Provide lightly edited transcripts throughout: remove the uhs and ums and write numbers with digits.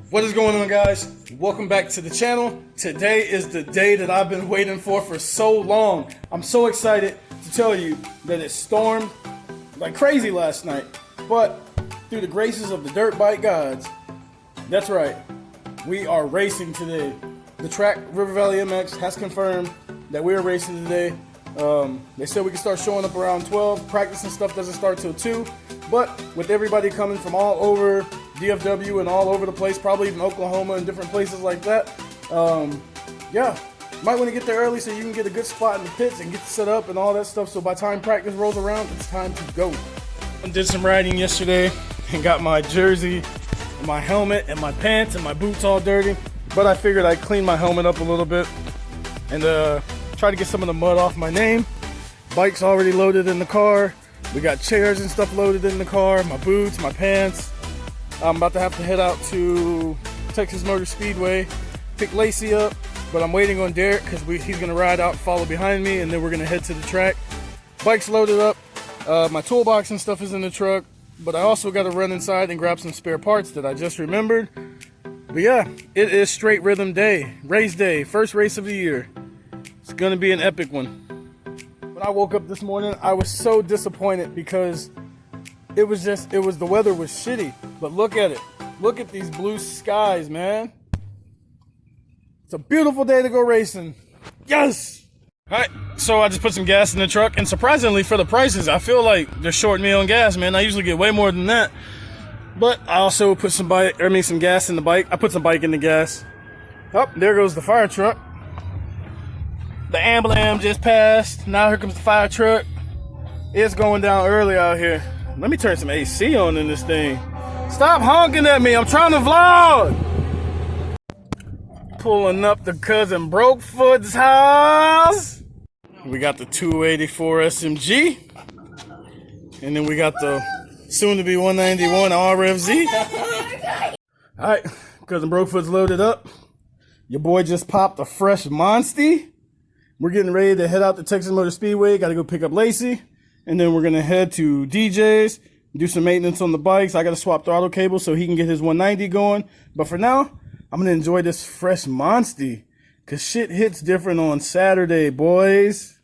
What is going on, guys? Welcome back to the channel. Today is the day that I've been waiting for so long. I'm so excited to tell you that it stormed like crazy last night, but through the graces of the dirt bike gods, that's right, we are racing today. The track, River Valley MX, has confirmed that we are racing today. They said we can start showing up around 12. Practice and stuff doesn't start till 2, but with everybody coming from all over DFW and all over the place, probably even Oklahoma and different places like that, yeah, might want to get there early so you can get a good spot in the pits and get set up and all that stuff, so by the time practice rolls around, it's time to go. I did some riding yesterday and got my jersey, my helmet, and my pants and my boots all dirty, but I figured I'd clean my helmet up a little bit and try to get some of the mud off my name. Bike's already loaded in the car. We got chairs and stuff loaded in the car, my boots, my pants. I'm about to have to head out to Texas Motor Speedway, pick Lacey up, but I'm waiting on Derek because he's gonna ride out and follow behind me, and then we're gonna head to the track. Bike's loaded up, my toolbox and stuff is in the truck, but I also gotta run inside and grab some spare parts that I just remembered. But yeah, it is straight rhythm day, race day, first race of the year. It's gonna be an epic one. When I woke up this morning, I was so disappointed because the weather was shitty, but look at it. Look at these blue skies, man. It's a beautiful day to go racing. Yes! All right, so I just put some gas in the truck, and surprisingly for the prices, I feel like they're shorting me on gas, man. I usually get way more than that. But I also put some gas in the bike. I put some bike in the gas. Oh, there goes the fire truck. The ambulance just passed. Now here comes the fire truck. It's going down early out here. Let me turn some AC on in this thing. Stop honking at me. I'm trying to vlog. Pulling up to cousin Brokefoot's house. We got the 284 SMG. And then we got the soon-to-be 191 RFZ. All right, cousin Brokefoot's loaded up. Your boy just popped a fresh Monsty. We're getting ready to head out to Texas Motor Speedway. Got to go pick up Lacey. And then we're going to head to DJ's, do some maintenance on the bikes. I got to swap throttle cable so he can get his 190 going. But for now, I'm going to enjoy this fresh Monsty, because shit hits different on Saturday, boys.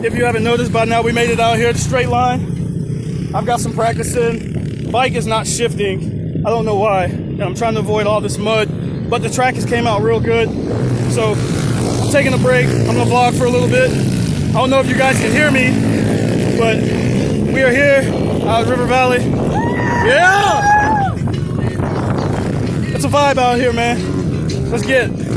If you haven't noticed by now, we made it out here, the straight line. I've got some practice in. The bike is not shifting. I don't know why. And I'm trying to avoid all this mud, but the track has came out real good. So I'm taking a break. I'm gonna vlog for a little bit. I don't know if you guys can hear me, but we are here out at River Valley. Yeah! It's a vibe out here, man. Let's get it.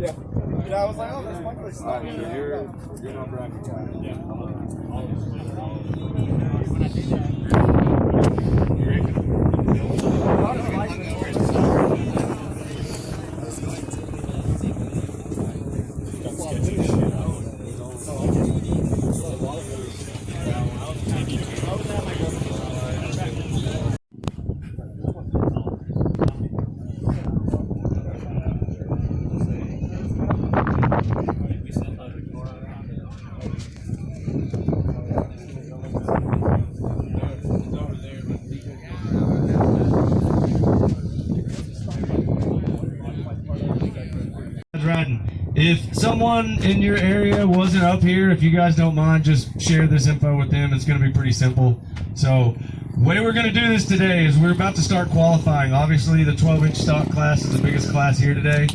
Yeah. Yeah, I was like, oh, that's my place. You're not bracket guy. Yeah. Riding. If someone in your area wasn't up here, if you guys don't mind, just share this info with them. It's going to be pretty simple. So, the way we're going to do this today is we're about to start qualifying. Obviously, the 12-inch stock class is the biggest class here today.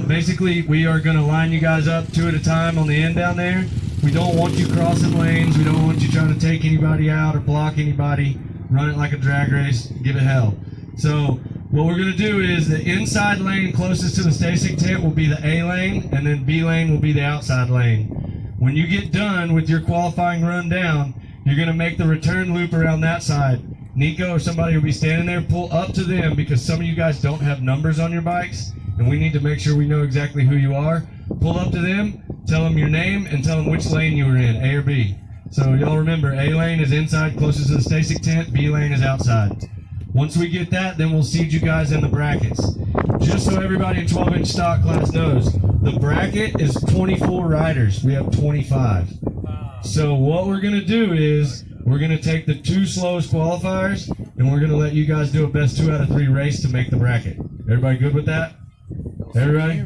Basically, we are going to line you guys up two at a time on the end down there. We don't want you crossing lanes. We don't want you trying to take anybody out or block anybody. Run it like a drag race. Give it hell. So, what we're going to do is the inside lane closest to the Stasic tent will be the A lane, and then B lane will be the outside lane. When you get done with your qualifying run down, you're going to make the return loop around that side. Nico or somebody will be standing there. Pull up to them because some of you guys don't have numbers on your bikes, and we need to make sure we know exactly who you are. Pull up to them, tell them your name, and tell them which lane you were in, A or B. So y'all remember, A lane is inside closest to the Stasic tent, B lane is outside. Once we get that, then we'll seed you guys in the brackets. Just so everybody in 12-inch stock class knows, the bracket is 24 riders. We have 25. So what we're going to do is we're going to take the two slowest qualifiers, and we're going to let you guys do a best 2 out of 3 race to make the bracket. Everybody good with that? Everybody?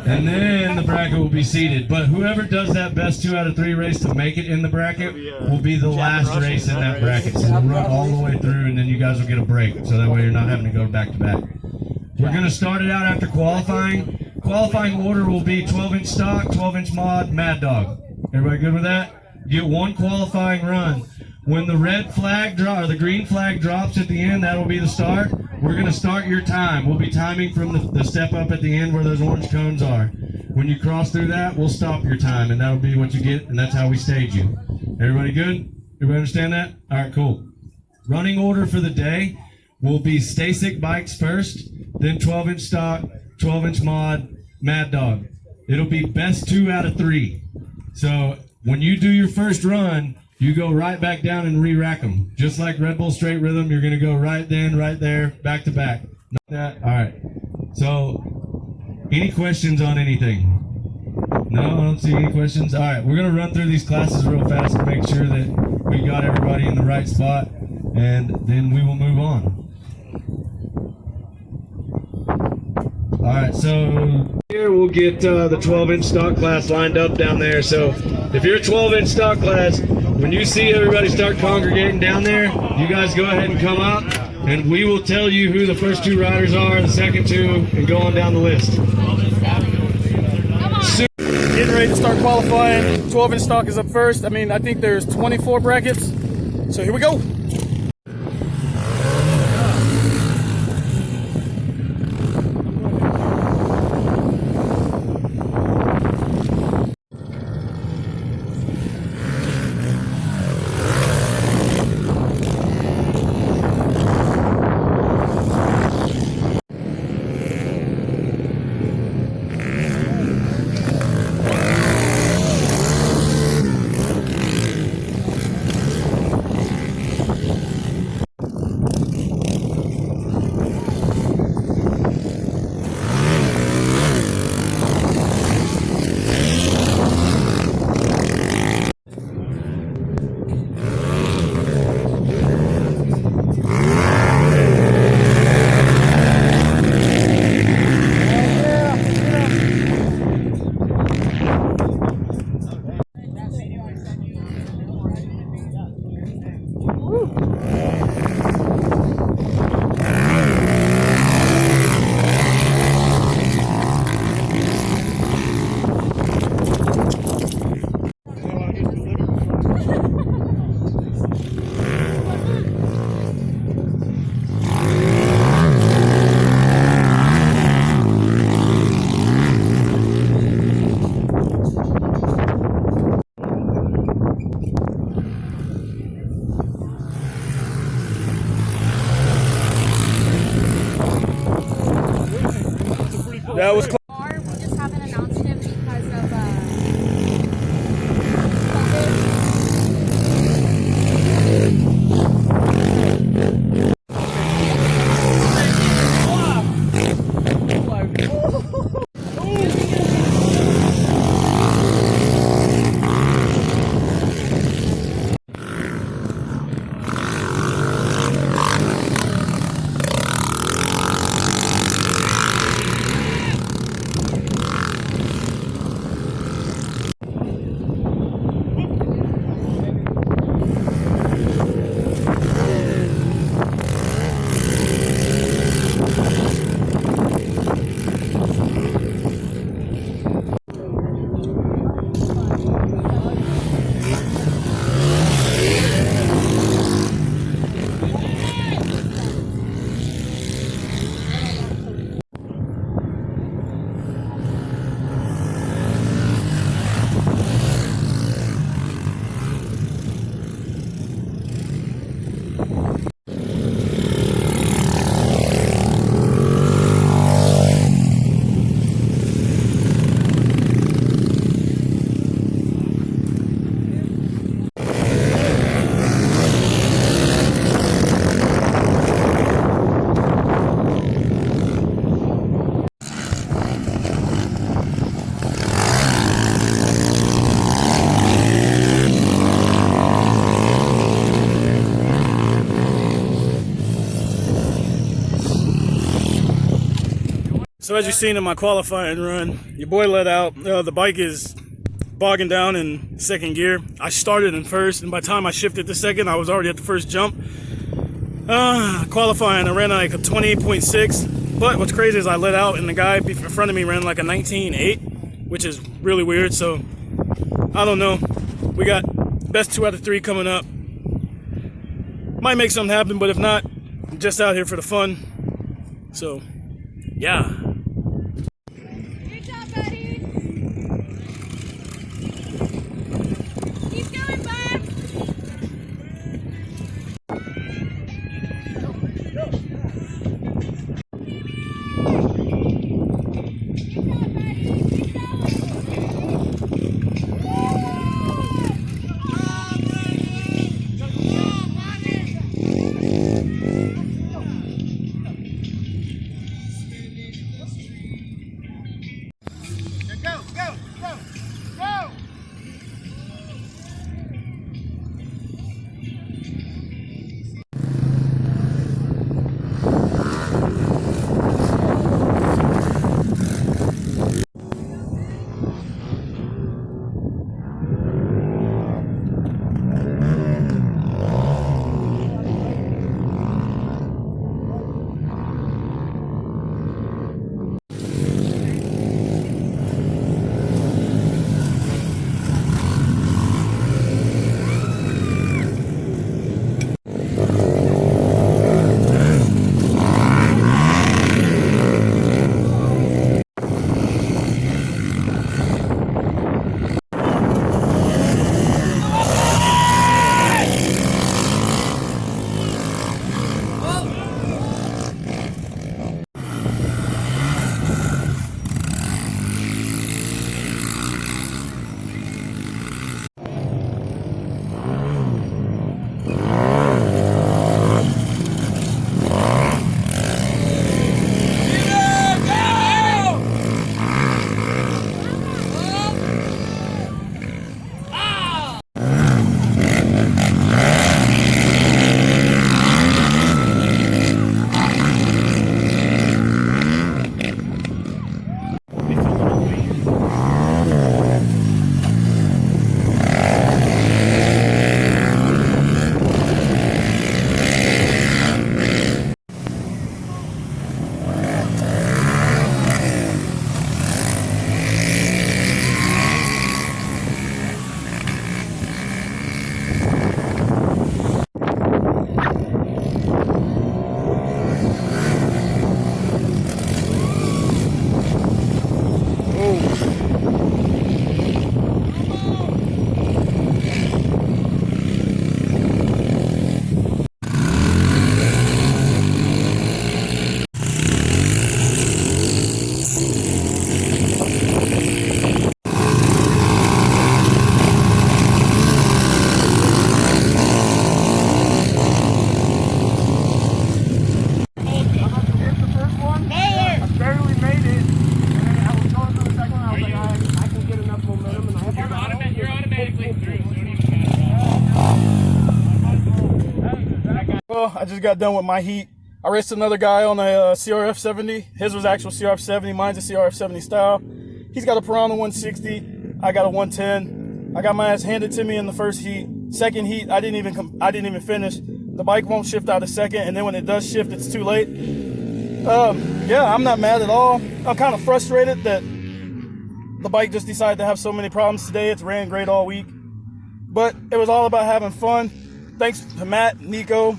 And then the bracket will be seeded. But whoever does that best 2 out of 3 race to make it in the bracket will be the last race in that bracket. So we'll run all the way through, and then you guys will get a break. So that way you're not having to go back to back. We're going to start it out after qualifying. Qualifying order will be 12-inch stock, 12-inch mod, Mad Dog. Everybody good with that? Get one qualifying run. When the red flag or the green flag drops at the end, that'll be the start. We're going to start your time. We'll be timing from the step up at the end where those orange cones are. When you cross through that, we'll stop your time, and that'll be what you get, and that's how we stage you. Everybody good? Everybody understand that? All right, cool. Running order for the day will be Stasic bikes first, then 12-inch stock, 12-inch mod, Mad Dog. It'll be best 2 out of 3. So when you do your first run, you go right back down and re-rack them. Just like Red Bull Straight Rhythm, you're going to go right then, right there, back to back. All right. So, any questions on anything? No, I don't see any questions. All right, we're going to run through these classes real fast to make sure that we got everybody in the right spot, and then we will move on. All right, so here we'll get the 12-inch stock class lined up down there. So if you're a 12-inch stock class, when you see everybody start congregating down there, you guys go ahead and come up, and we will tell you who the first 2 riders are, the second 2, and go on down the list. Getting ready to start qualifying. 12-inch stock is up first. I mean, I think there's 24 brackets. So here we go. So as you've seen in my qualifying run, your boy let out. The bike is bogging down in second gear. I started in first, and by the time I shifted to second, I was already at the first jump. Qualifying, I ran like a 28.6, but what's crazy is I let out, and the guy in front of me ran like a 19.8, which is really weird. So I don't know. We got best 2 out of 3 coming up. Might make something happen, but if not, I'm just out here for the fun. So yeah. Good job, buddy. Keep going, bud. Well, I just got done with my heat. I raced another guy on a CRF 70. His was actual CRF 70. Mine's a CRF 70 style. He's got a Piranha 160. I got a 110. I got my ass handed to me in the first heat. Second heat, I didn't even finish. The bike won't shift out a second, and then when it does shift, it's too late. Yeah, I'm not mad at all. I'm kind of frustrated that the bike just decided to have so many problems today. It's ran great all week, but it was all about having fun. Thanks to Matt, Nico,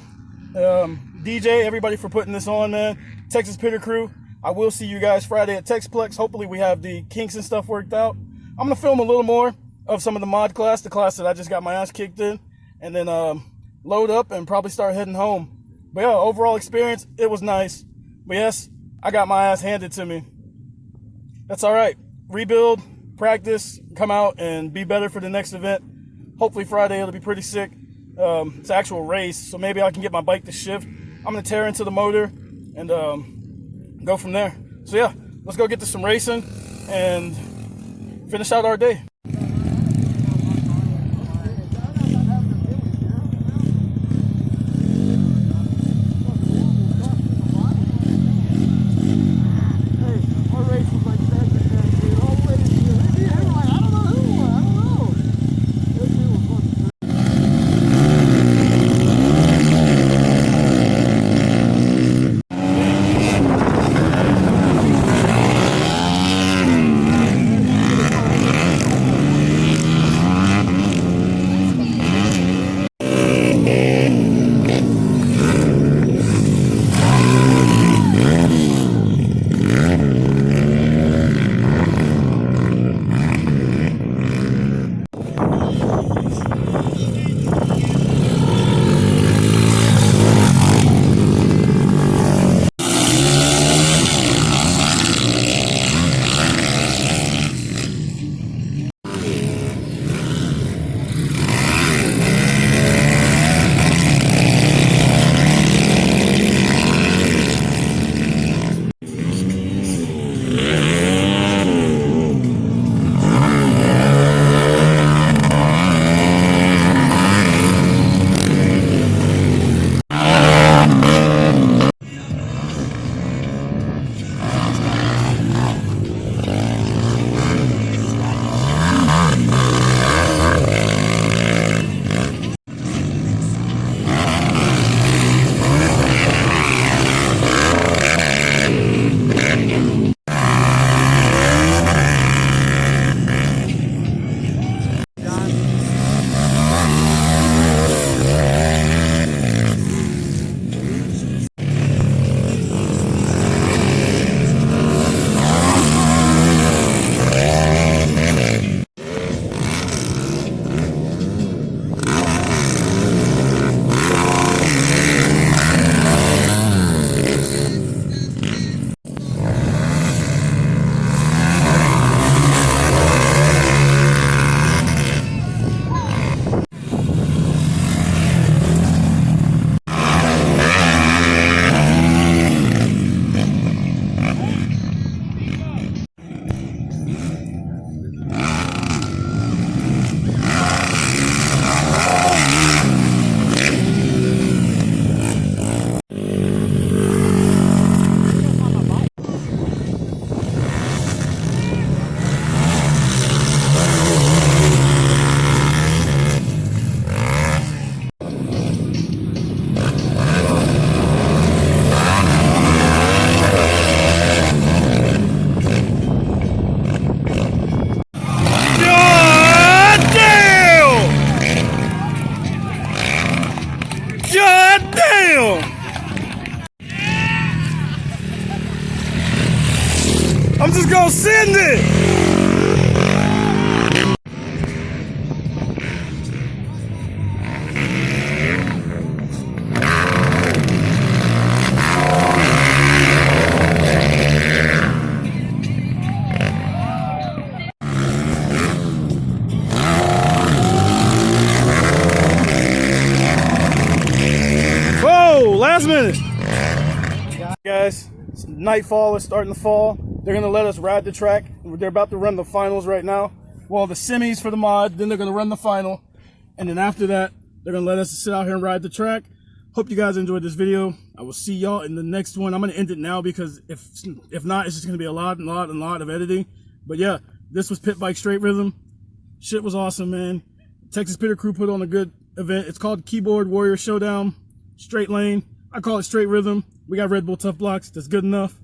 DJ, everybody for putting this on, man. Texas Pitter Crew. I will see you guys Friday at Texplex. Hopefully we have the kinks and stuff worked out. I'm gonna film a little more of some of the mod class, the class that I just got my ass kicked in, and then load up and probably start heading home. But yeah, overall experience, it was nice. But yes, I got my ass handed to me. That's all right. Rebuild, practice, come out and be better for the next event. Hopefully Friday it'll be pretty sick. It's an actual race, so maybe I can get my bike to shift. I'm gonna tear into the motor and go from there. So yeah, let's go get to some racing and finish out our day. Last minute. Guys, it's nightfall is starting to fall. They're gonna let us ride the track. They're about to run the finals right now. Well, the semis for the mod, then they're gonna run the final. And then after that, they're gonna let us sit out here and ride the track. Hope you guys enjoyed this video. I will see y'all in the next one. I'm gonna end it now because if not, it's just gonna be a lot of editing. But yeah, this was Pitbike Straight Rhythm. Shit was awesome, man. Texas Pitter Crew put on a good event. It's called Keyboard Warrior Showdown. Straight lane. I call it Straight Rhythm. We got Red Bull Tough Blocks. That's good enough.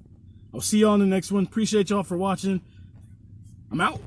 I'll see y'all in the next one. Appreciate y'all for watching. I'm out.